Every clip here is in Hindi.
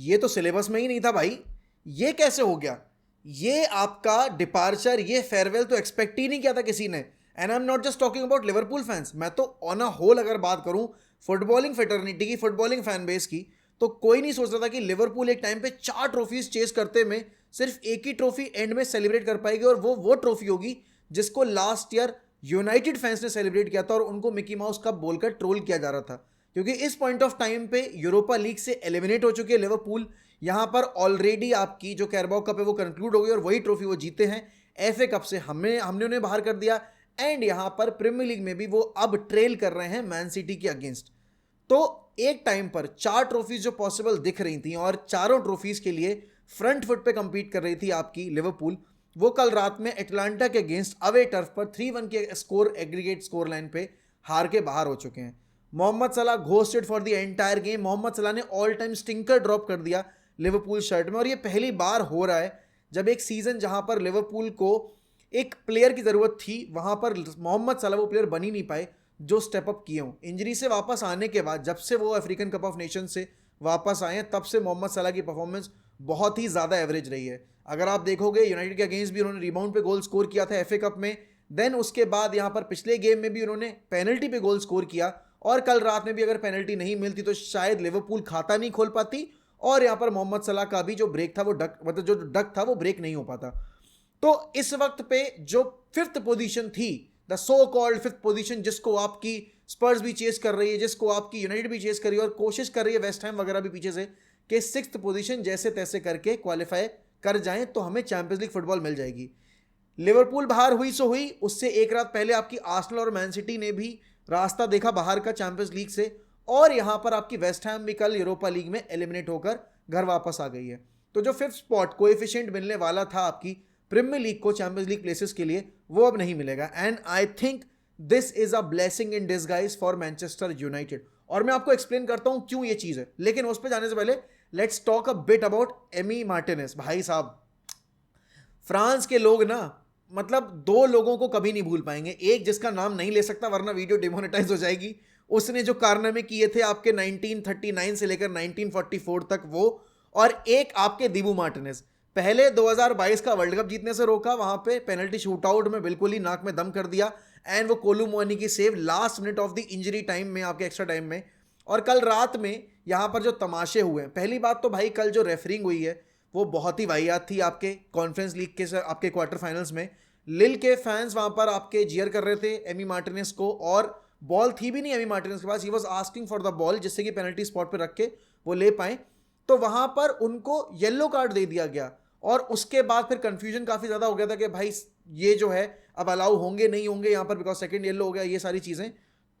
ये तो सिलेबस में ही नहीं था भाई, ये कैसे हो गया? ये आपका डिपार्चर, ये फेयरवेल तो एक्सपेक्ट ही नहीं किया था किसी ने। And I am not just talking about Liverpool fans, मैं तो ऑन अ होल अगर बात करूं फुटबॉलिंग फेटर्निटी की, फुटबॉलिंग फैन बेस की, तो कोई नहीं सोच रहा था कि लिवरपूल एक टाइम पे 4 ट्रॉफीज चेस करते में सिर्फ एक ही ट्रॉफी एंड में सेलिब्रेट कर पाएगी, और वो ट्रॉफी होगी जिसको लास्ट ईयर यूनाइटेड फैंस ने सेलिब्रेट किया था और उनको मिकी माउस कप बोलकर ट्रोल किया जा रहा था। क्योंकि इस पॉइंट ऑफ टाइम पे यूरोपा लीग से एलिमिनेट हो चुकी है लिवरपूल, यहां पर ऑलरेडी आपकी जो कैरबाओ कप है वो कंक्लूड हो गई और वही ट्रॉफी वो जीते हैं। एफए कप से हमने उन्हें बाहर कर दिया, एंड यहां पर प्रीमियर लीग में भी वो अब ट्रेल कर रहे हैं मैन सिटी के अगेंस्ट। तो एक टाइम पर 4 ट्रॉफीज जो पॉसिबल दिख रही थी और चारों ट्रॉफीज के लिए फ्रंट फुट पे कंपीट कर रही थी आपकी लिवरपूल, वो कल रात में एटलांटा के अगेंस्ट अवे टर्फ पर 3-1 के स्कोर एग्रीगेट स्कोर लाइन पे हार के बाहर हो चुके हैं। Mohamed Salah ghosted for the entire game. Mohamed Salah ने ऑल टाइम स्टिंकर ड्रॉप कर दिया लिवरपूल शर्ट में, और ये पहली बार हो रहा है जब एक सीजन जहां पर लिवरपूल को एक प्लेयर की जरूरत थी वहां पर मोहम्मद सलाह वो प्लेयर बन ही नहीं पाए जो स्टेप अप किए हों। इंजरी से वापस आने के बाद, जब से वो अफ्रीकन कप ऑफ नेशन से वापस आए हैं, तब से मोहम्मद सलाह की परफॉर्मेंस बहुत ही ज़्यादा एवरेज रही है। अगर आप देखोगे यूनाइटेड के अगेंस्ट भी उन्होंने रिबाउंड पे गोल स्कोर किया था एफए कप में, देन उसके बाद यहाँ पर पिछले गेम में भी उन्होंने पेनल्टी पे गोल स्कोर किया, और कल रात में भी अगर पेनल्टी नहीं मिलती तो शायद लिवरपूल खाता नहीं खोल पाती, और यहाँ पर मोहम्मद सलाह का भी जो ब्रेक था वो डक, मतलब जो डक था वो ब्रेक नहीं हो पाता। तो इस वक्त पे जो फिफ्थ पोजीशन थी, the so called fifth position, जिसको आपकी स्पर्स भी चेस कर रही है, जिसको आपकी यूनाइटेड भी चेस कर रही है और कोशिश कर रही है वेस्ट हैम वगैरह भी पीछे से, कि सिक्स्थ पोजीशन जैसे तैसे करके क्वालिफाई कर जाएं तो हमें चैंपियंस लीग फुटबॉल मिल जाएगी। लिवरपूल बाहर हुई सो हुई, उससे एक रात पहले आपकी आर्सेनल और मैन सिटी ने भी रास्ता देखा बाहर का चैंपियंस लीग से, और यहां पर आपकी वेस्ट हैम भी कल यूरोपा लीग में एलिमिनेट होकर घर वापस आ गई है। तो जो फिफ्थ स्पॉट कोएफिशिएंट मिलने वाला था आपकी प्रीमियर लीग को चैंपियंस लीग प्लेसेस के लिए, वो अब नहीं मिलेगा। And I think this is a blessing in disguise for Manchester United, और मैं आपको एक्सप्लेन करता हूं क्यों ये चीज है। लेकिन उस पर जाने से पहले let's talk a bit about Amy Martinez. भाई साहब, फ्रांस के लोग ना, मतलब 2 लोगों को कभी नहीं भूल पाएंगे। एक जिसका नाम नहीं ले सकता वरना वीडियो डिमोनेटाइज हो जाएगी, उसने जो कारनामे किए थे आपके 1939 से लेकर 1944 तक वो, और एक आपके दिबू मार्टिनेज। पहले 2022 का वर्ल्ड कप जीतने से रोका, वहां पे पेनल्टी शूटआउट में बिल्कुल ही नाक में दम कर दिया, एंड वो कोलू मोनी की save last minute of the injury time में, आपके एक्स्ट्रा टाइम में। और कल रात में यहां पर जो तमाशे हुए, पहली बात तो भाई कल जो रेफरिंग हुई है वो बहुत ही वाहियात थी। आपके कॉन्फ्रेंस लीग के आपके क्वार्टर फाइनल्स में लिल के फैंस वहां पर आपके जीयर कर रहे थे एमी मार्टिनेज को, और बॉल थी भी नहीं एमी मार्टिनेज के पास, he was asking for the ball जिससे कि पेनल्टी स्पॉट पे रख के वो ले पाए। तो वहां पर उनको येलो कार्ड दे दिया गया, और उसके बाद फिर कंफ्यूजन काफी ज्यादा हो गया था कि भाई ये जो है अब अलाउ होंगे नहीं होंगे यहाँ पर, बिकॉज सेकंड येलो हो गया, ये सारी चीजें।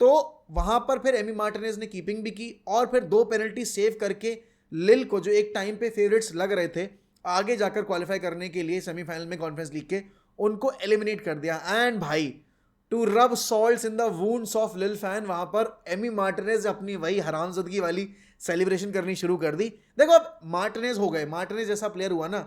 तो वहां पर फिर एमी मार्टिनेज ने कीपिंग भी की, और फिर 2 पेनल्टी सेव करके लिल को, जो एक टाइम पे फेवरेट्स लग रहे थे आगे जाकर क्वालिफाई करने के लिए सेमीफाइनल में कॉन्फ्रेंस लीग के, उनको एलिमिनेट कर दिया। एंड भाई, to rub salts in the wounds of lil fan, वहां पर एमी मार्टिनेज अपनी वही हरामजदगी वाली सेलिब्रेशन करनी शुरू कर दी। देखो अब मार्टिनेज हो गए, मार्टिनेज जैसा प्लेयर हुआ ना,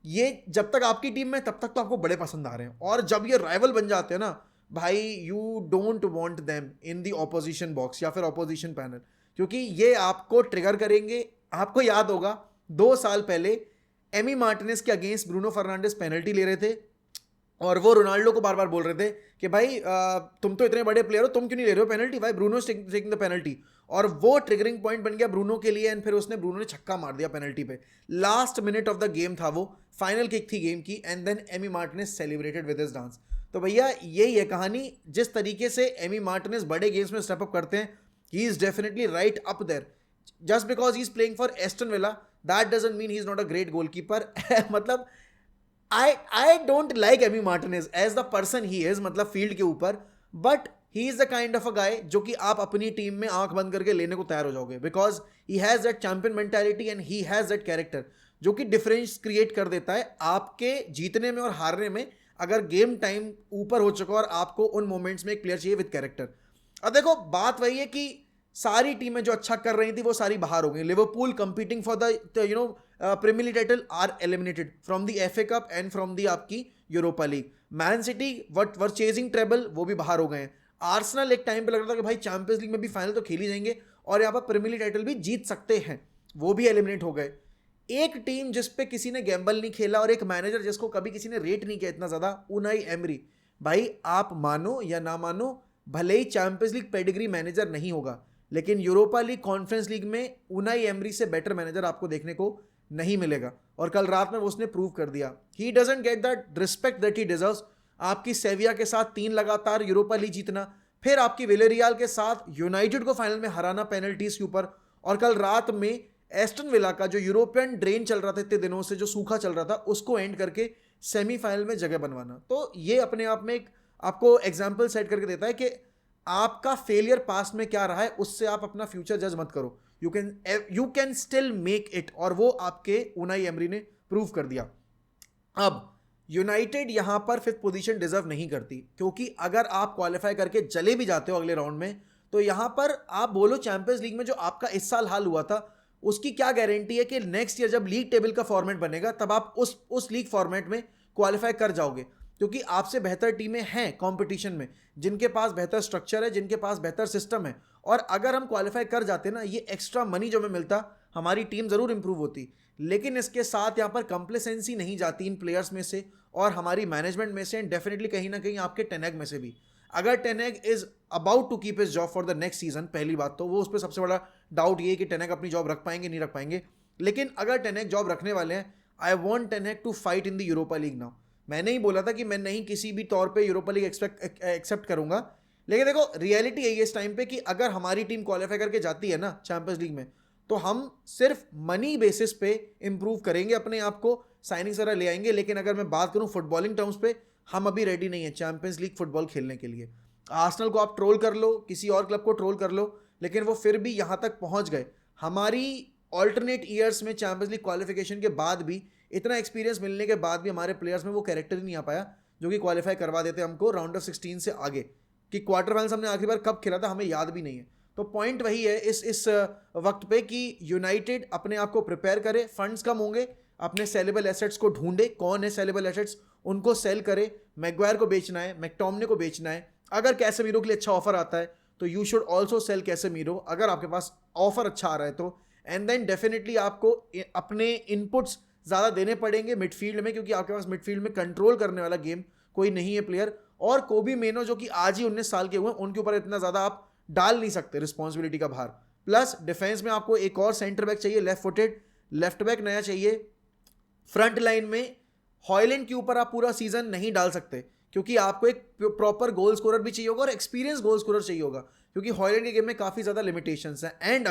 ये जब तक आपकी टीम में तब तक तो आपको बड़े पसंद आ रहे हैं, और जब ये राइवल बन जाते हैं ना भाई, you don't want them in the opposition box या फिर ऑपोजिशन पैनल, क्योंकि ये आपको ट्रिगर करेंगे। आपको याद होगा 2 साल पहले एमी मार्टिनेज के अगेंस्ट ब्रूनो फर्नांडिस पेनल्टी ले रहे थे, और वो रोनाल्डो को बार बार बोल रहे थे कि भाई तुम तो इतने बड़े प्लेयर हो, तुम क्यों नहीं ले रहे हो पेनल्टी, भाई ब्रूनो टेकिंग द पेनल्टी। और वो ट्रिगरिंग पॉइंट बन गया ब्रूनो के लिए, एंड फिर ब्रूनो ने छक्का मार दिया पेनल्टी पे। Last minute of the game था वो, फाइनल किक थी गेम की, and then Emi Martinez celebrated with his dance. तो भैया यही है कहानी, जिस तरीके से एमी मार्टिनेज बड़े गेम्स में स्टेप अप करते हैं, he is definitely right up there. Just because he is playing for Aston Villa, that doesn't mean he is not a great goalkeeper. मतलब I don't like Emi Martinez as the person he is, मतलब फील्ड के ऊपर, but he is the kind of a guy जो कि आप अपनी टीम में आंख बंद करके लेने को तैयार हो जाओगे, because he has that champion mentality and he has that character जो कि डिफरेंस क्रिएट कर देता है आपके जीतने में और हारने में, अगर गेम टाइम ऊपर हो चुका और आपको उन मोमेंट्स में एक प्लेयर चाहिए विद कैरेक्टर। अब देखो बात वही है कि सारी टीमें जो अच्छा कर रही थी वो सारी बाहर हो गई। Liverpool competing for the Premier League title are eliminated from the FA Cup and from the आपकी Europa League. Man City were chasing treble, वो भी बाहर हो गए हैं। आर्सेनल एक टाइम पे लग रहा था कि भाई चैंपियंस लीग में भी फाइनल तो खेल ही जाएंगे और यहाँ पर प्रीमियर लीग टाइटल भी जीत सकते हैं, वो भी एलिमिनेट हो गए। एक टीम जिस पे किसी ने गैम्बल नहीं खेला और एक मैनेजर जिसको कभी किसी ने रेट नहीं किया इतना ज्यादा, उनाई एमरी। भाई आप मानो या ना मानो, भले ही चैंपियंस लीग पेडिग्री मैनेजर नहीं होगा, लेकिन यूरोपा लीग, कॉन्फ्रेंस लीग में उनाई एमरी से बेटर मैनेजर आपको देखने को नहीं मिलेगा। और कल रात में वो उसने प्रूव कर दिया। He doesn't get that respect that he deserves. आपकी सेविया के साथ 3 लगातार यूरोपा लीग जीतना, फिर आपकी विलेरियल के साथ यूनाइटेड को फाइनल में हराना पेनल्टीज के ऊपर, और कल रात में एस्टन विला का जो यूरोपियन ड्रेन चल रहा था इतने दिनों से, जो सूखा चल रहा था, उसको एंड करके सेमीफाइनल में जगह बनवाना। तो ये अपने आप में एक आपको एग्जाम्पल सेट करके देता है कि आपका फेलियर पास्ट में क्या रहा है उससे आप अपना फ्यूचर जज मत करो। You can still make it, और वो आपके उनाई एमरी ने प्रूव कर दिया। अब यूनाइटेड यहां पर 5th पोजीशन डिजर्व नहीं करती, क्योंकि अगर आप क्वालिफाई करके चले भी जाते हो अगले राउंड में, तो यहां पर आप बोलो चैंपियंस लीग में जो आपका इस साल हाल हुआ था, उसकी क्या गारंटी है कि नेक्स्ट ईयर जब लीग टेबल का फॉर्मेट बनेगा तब आप उस लीग फॉर्मेट में क्वालिफाई कर जाओगे? क्योंकि आपसे बेहतर टीमें हैं कंपटीशन में, जिनके पास बेहतर स्ट्रक्चर है, जिनके पास बेहतर सिस्टम है। और अगर हम क्वालिफाई कर जाते ना, ये एक्स्ट्रा मनी जो हमें मिलता, हमारी टीम जरूर इंप्रूव होती। लेकिन इसके साथ यहाँ पर कंप्लेसेंसी नहीं जाती इन प्लेयर्स में से और हमारी मैनेजमेंट में से, एंड डेफिनेटली कहीं ना कहीं आपके टेनेग में से भी। अगर Ten Hag is about to keep his job for the next season, पहली बात तो वो, उस पर सबसे बड़ा डाउट ये है कि टेनेग अपनी जॉब रख पाएंगे नहीं रख पाएंगे। लेकिन अगर टेनेग जॉब रखने वाले हैं, I want Ten Hag to fight in the Europa League now. मैंने ही बोला था कि मैं नहीं किसी भी तौर पे यूरोपा लीग एक्सेप्ट करूंगा, लेकिन देखो रियलिटी यही है इस टाइम पे कि अगर हमारी टीम क्वालिफाई करके जाती है ना चैंपियंस लीग में, तो हम सिर्फ मनी बेसिस पे इंप्रूव करेंगे अपने आप को, साइनिंग वगैरह ले आएंगे। लेकिन अगर मैं बात करूं फुटबॉलिंग टर्म्स पे, हम अभी रेडी नहीं है चैंपियंस लीग फुटबॉल खेलने के लिए। आर्सेनल को आप ट्रोल कर लो, किसी और क्लब को ट्रोल कर लो, लेकिन वो फिर भी यहां तक पहुंच गए। हमारी ऑल्टरनेट ईयर्स में चैंपियंस लीग क्वालिफिकेशन के बाद भी, इतना एक्सपीरियंस मिलने के बाद भी हमारे प्लेयर्स में वो कैरेक्टर ही नहीं आ पाया जो कि क्वालिफाई करवा देते हमको राउंड ऑफ 16 से आगे। कि क्वार्टर फाइनल्स हमने आखिरी बार कब खेला था हमें याद भी नहीं है। तो पॉइंट वही है इस वक्त पे कि यूनाइटेड अपने आप को प्रिपेयर करे, फंड्स कम होंगे, अपने सेलेबल एसेट्स को ढूंढे, कौन है सेलेबल एसेट्स, उनको सेल करे। मैग्वायर को बेचना है, मैकटोमने को बेचना है। अगर कैसेमीरो के लिए अच्छा ऑफर आता है तो you should also sell Casemiro, अगर आपके पास ऑफर अच्छा आ रहा है तो। एंड देन डेफिनेटली आपको अपने इनपुट्स ज़्यादा देने पड़ेंगे मिडफील्ड में, क्योंकि आपके पास मिडफील्ड में कंट्रोल करने वाला गेम कोई नहीं है प्लेयर। और कोबी मेनो जो कि आज ही 19 साल के हुए, उनके ऊपर इतना ज़्यादा आप डाल नहीं सकते रिस्पॉन्सिबिलिटी का भार। प्लस डिफेंस में आपको एक और सेंटर बैक चाहिए, लेफ्ट फुटेड लेफ्ट बैक नया चाहिए। फ्रंट लाइन में हॉयलैंड के ऊपर आप पूरा सीजन नहीं डाल सकते, क्योंकि आपको एक प्रॉपर गोल स्कोरर भी चाहिए होगा और एक्सपीरियंस गोल स्कोरर चाहिए होगा, क्योंकि हॉयलैंड के गेम में काफ़ी ज़्यादा लिमिटेशंस हैं। एंड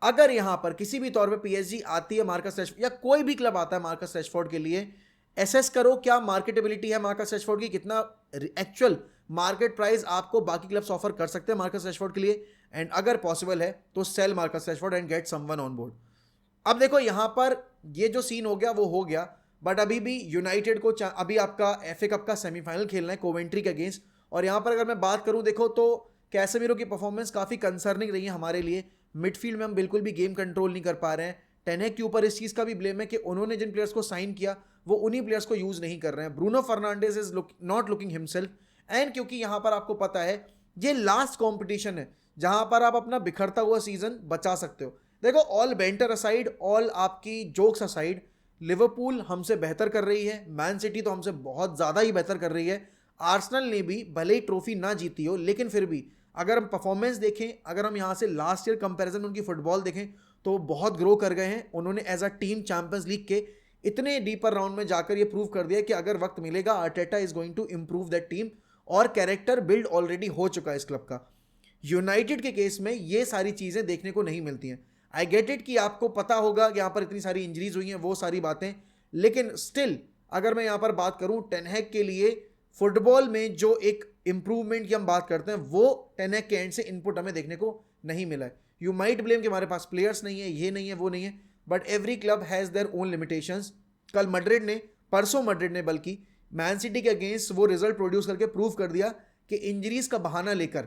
अगर यहां पर किसी भी तौर पे पीएसजी आती है मार्कस रैशफोर्ड, या कोई भी क्लब आता है मार्कस रैशफोर्ड के लिए, एसेस करो क्या मार्केटेबिलिटी है मार्कस रैशफोर्ड की, कितना एक्चुअल मार्केट प्राइस आपको बाकी क्लब्स ऑफर कर सकते हैं मार्कस रैशफोर्ड के लिए। एंड अगर पॉसिबल है तो sell Marcus Rashford and get someone on board. अब देखो यहां पर ये जो सीन हो गया वो हो गया, बट अभी भी यूनाइटेड को अभी आपका एफए कप का सेमीफाइनल खेलना है कोवेंट्री के अगेंस्ट। और यहां पर अगर मैं बात करूं, देखो तो कैसेमीरो की परफॉर्मेंस काफ़ी कंसर्निंग रही है हमारे लिए। मिडफील्ड में हम बिल्कुल भी गेम कंट्रोल नहीं कर पा रहे हैं। टेनहेग के ऊपर इस चीज़ का भी ब्लेम है कि उन्होंने जिन प्लेयर्स को साइन किया वो उन्हीं प्लेयर्स को यूज़ नहीं कर रहे हैं। Bruno Fernandes is not looking himself. And क्योंकि यहाँ पर आपको पता है ये लास्ट कॉम्पिटिशन है जहाँ पर आप अपना बिखरता हुआ सीजन बचा सकते हो। देखो ऑल बेंटर असाइड, ऑल आपकी जोक्स असाइड, लिवरपूल हमसे बेहतर कर रही है, मैन सिटी तो हमसे बहुत ज़्यादा ही बेहतर कर रही है। आर्सेनल ने भी भले ही ट्रॉफी ना जीती हो, लेकिन फिर भी अगर हम परफॉर्मेंस देखें, अगर हम यहाँ से लास्ट ईयर कंपैरिजन में उनकी फुटबॉल देखें तो बहुत ग्रो कर गए हैं उन्होंने as a team. Champions League के इतने डीपर राउंड में जाकर ये प्रूव कर दिया कि अगर वक्त मिलेगा Arteta is going to improve that team, और कैरेक्टर बिल्ड ऑलरेडी हो चुका है इस क्लब का। यूनाइटेड के केस में ये सारी चीज़ें देखने को नहीं मिलती हैं। आई गेट इट कि आपको पता होगा कि यहाँ पर इतनी सारी इंजरीज हुई हैं, वो सारी बातें, लेकिन स्टिल अगर मैं यहाँ पर बात करूँ टेनहेग के लिए फुटबॉल में जो एक इंप्रूवमेंट की हम बात करते हैं वो टेनहेग के एंड से इनपुट हमें देखने को नहीं मिला है। यू माइट ब्लेम कि हमारे पास प्लेयर्स नहीं है, ये नहीं है, वो नहीं है, but every club has their own limitations. कल मैड्रिड ने, परसों मैड्रिड ने बल्कि मैन सिटी के अगेंस्ट वो रिजल्ट प्रोड्यूस करके प्रूव कर दिया कि इंजरीज का बहाना लेकर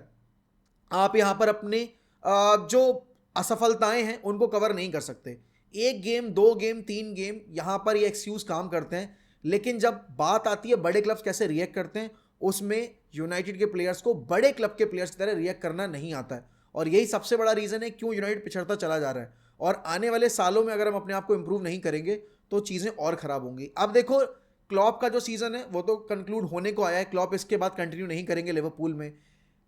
आप यहाँ पर अपने जो असफलताएं हैं उनको कवर नहीं कर सकते। एक गेम, 2 गेम, 3 गेम यहाँ पर ये एक्सक्यूज काम करते हैं, लेकिन जब बात आती है बड़े क्लब्स कैसे रिएक्ट करते हैं, उसमें यूनाइटेड के प्लेयर्स को बड़े क्लब के प्लेयर्स की तरह रिएक्ट करना नहीं आता है। और यही सबसे बड़ा रीजन है क्यों यूनाइटेड पिछड़ता चला जा रहा है। और आने वाले सालों में अगर हम अपने आप को इंप्रूव नहीं करेंगे तो चीज़ें और ख़राब होंगी। अब देखो क्लॉप का जो सीज़न है वो तो कंक्लूड होने को आया है, क्लॉप इसके बाद कंटिन्यू नहीं करेंगे लिवरपूल में।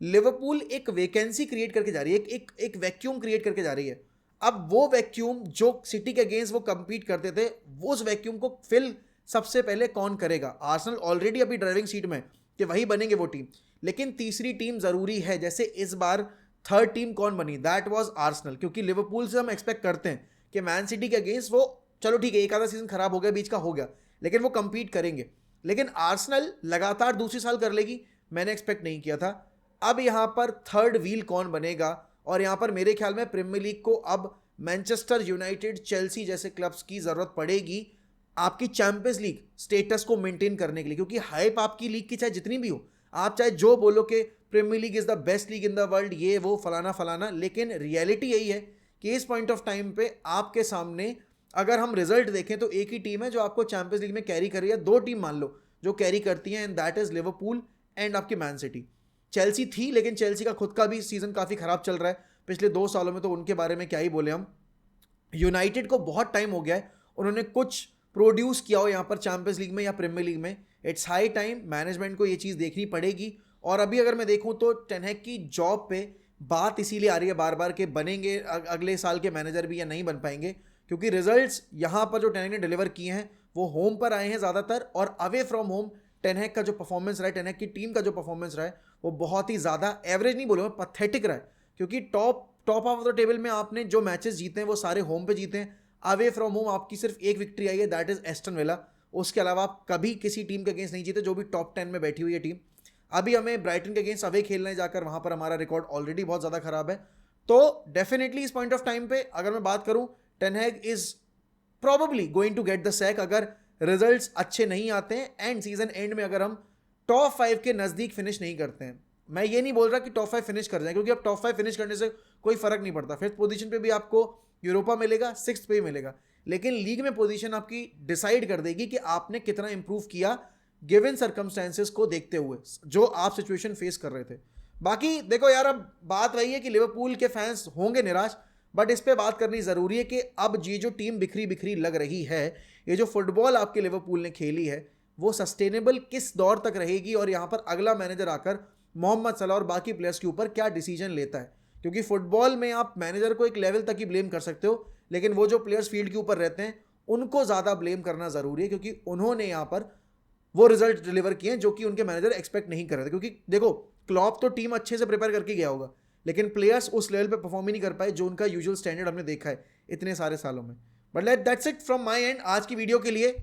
लिवरपूल एक वैकेंसी क्रिएट करके जा रही है, एक वैक्यूम क्रिएट करके जा रही है। अब वो वैक्यूम जो सिटी के अगेंस्ट वो कंपीट करते थे, वो उस वैक्यूम को फिल सबसे पहले कौन करेगा? आर्सेनल ऑलरेडी अभी ड्राइविंग सीट में कि वही बनेंगे वो टीम, लेकिन तीसरी टीम जरूरी है। जैसे इस बार थर्ड टीम कौन बनी? दैट वाज आर्सेनल, क्योंकि लिवरपूल से हम एक्सपेक्ट करते हैं कि मैन सिटी के अगेंस्ट वो, चलो ठीक है एक आधा सीजन खराब हो गया, बीच का हो गया, लेकिन वो कंपीट करेंगे। लेकिन आर्सेनल लगातार दूसरी साल कर लेगी, मैंने एक्सपेक्ट नहीं किया था। अब यहां पर थर्ड व्हील कौन बनेगा? और यहां पर मेरे ख्याल में प्रीमियर लीग को अब मैनचेस्टर यूनाइटेड, चेल्सी जैसे क्लब्स की जरूरत पड़ेगी आपकी चैंपियंस लीग स्टेटस को मेंटेन करने के लिए, क्योंकि हाइप आपकी लीग की चाहे जितनी भी हो, आप चाहे जो बोलो कि Premier League is the best league in the world, ये वो फलाना फलाना, लेकिन रियलिटी यही है कि इस पॉइंट ऑफ टाइम पे आपके सामने अगर हम रिजल्ट देखें तो एक ही टीम है जो आपको चैंपियंस लीग में कैरी कर रही है। दो टीम मान लो जो कैरी करती हैं, and that is Liverpool and आपकी मैन सिटी। चेल्सी थी, लेकिन चेल्सी का खुद का भी सीजन काफ़ी खराब चल रहा है पिछले 2 सालों में, तो उनके बारे में क्या ही बोले हम। यूनाइटेड को बहुत टाइम हो गया है उन्होंने कुछ प्रोड्यूस किया हो यहाँ पर चैंपियंस लीग में या प्रीमियर लीग में। इट्स हाई टाइम, मैनेजमेंट को ये चीज़ देखनी पड़ेगी। और अभी अगर मैं देखूँ तो टेन हैग की जॉब पे बात इसीलिए आ रही है बार बार कि बनेंगे अगले साल के मैनेजर भी या नहीं बन पाएंगे, क्योंकि रिजल्ट्स यहाँ पर जो टेन हैग ने डिलीवर किए हैं वो होम पर आए हैं ज़्यादातर, और अवे फ्रॉम होम टेन हैग का जो परफॉर्मेंस रहा है, टेन हैग की टीम का जो परफॉर्मेंस रहा है वो बहुत ही ज़्यादा, एवरेज नहीं बोलूँगा, पैथेटिक रहा है। क्योंकि टॉप ऑफ द टेबल में आपने जो मैचेस जीते हैं वो सारे होम पे जीते हैं। अवे फ्रॉम होम आपकी सिर्फ एक विक्ट्री आई है, दैट इज एस्टन विला। उसके अलावा आप कभी किसी टीम के अगेंस्ट नहीं जीते जो भी टॉप 10 में बैठी हुई है टीम। अभी हमें ब्राइटन के अगेंस्ट अवे खेलने जाकर वहां पर हमारा रिकॉर्ड ऑलरेडी बहुत ज़्यादा खराब है। तो डेफिनेटली इस पॉइंट ऑफ टाइम पे अगर मैं बात करूं, Ten Hag is probably going to get the sack अगर रिजल्ट्स अच्छे नहीं आते हैं एंड सीजन एंड में अगर हम टॉप 5 के नज़दीक फिनिश नहीं करते हैं। मैं ये नहीं बोल रहा कि टॉप 5 फिनिश कर जाए, क्योंकि अब टॉप 5 फिनिश करने से कोई फर्क नहीं पड़ता। फिफ्थ पोजीशन पे भी आपको यूरोपा मिलेगा, सिक्स्थ पे भी मिलेगा, लेकिन लीग में पोजीशन आपकी डिसाइड कर देगी कि आपने कितना इंप्रूव किया गिवन सर्कमस्टेंसेस को देखते हुए जो आप सिचुएशन फेस कर रहे थे। बाकी देखो यार, अब बात वही है कि लिवरपूल के फैंस होंगे निराश, बट इस पे बात करनी ज़रूरी है कि अब ये जो टीम बिखरी बिखरी लग रही है, ये जो फुटबॉल आपके लिवरपूल ने खेली है वो सस्टेनेबल किस दौर तक रहेगी, और यहाँ पर अगला मैनेजर आकर मोहम्मद सलाह और बाकी प्लेयर्स के ऊपर क्या डिसीजन लेता है। क्योंकि फुटबॉल में आप मैनेजर को एक लेवल तक ही ब्लेम कर सकते हो, लेकिन वो जो प्लेयर्स फील्ड के ऊपर रहते हैं उनको ज़्यादा ब्लेम करना ज़रूरी है, क्योंकि उन्होंने यहाँ पर वो रिजल्ट डिलीवर किए हैं जो कि उनके मैनेजर एक्सपेक्ट नहीं कर रहे थे। क्योंकि देखो, क्लॉप तो टीम अच्छे से प्रिपेयर करके गया होगा, लेकिन प्लेयर्स उस लेवल पे परफॉर्म ही नहीं कर पाए जो उनका यूजुअल स्टैंडर्ड हमने देखा है इतने सारे सालों में। But that's it from my and. आज की वीडियो के लिए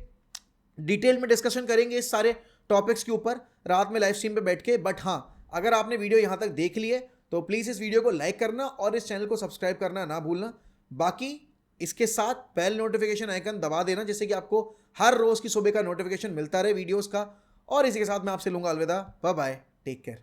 डिटेल में डिस्कशन करेंगे इस सारे टॉपिक्स के ऊपर रात में लाइव स्ट्रीम पे बैठ के। बट हाँ, अगर आपने वीडियो यहाँ तक देख ली है तो प्लीज़ इस वीडियो को लाइक करना और इस चैनल को सब्सक्राइब करना ना भूलना। बाकी इसके साथ बेल नोटिफिकेशन आइकन दबा देना, जिससे कि आपको हर रोज़ की सुबह का नोटिफिकेशन मिलता रहे वीडियोज़ का। और इसी के साथ मैं आपसे लूँगा अलविदा, बाय बाय, टेक केयर।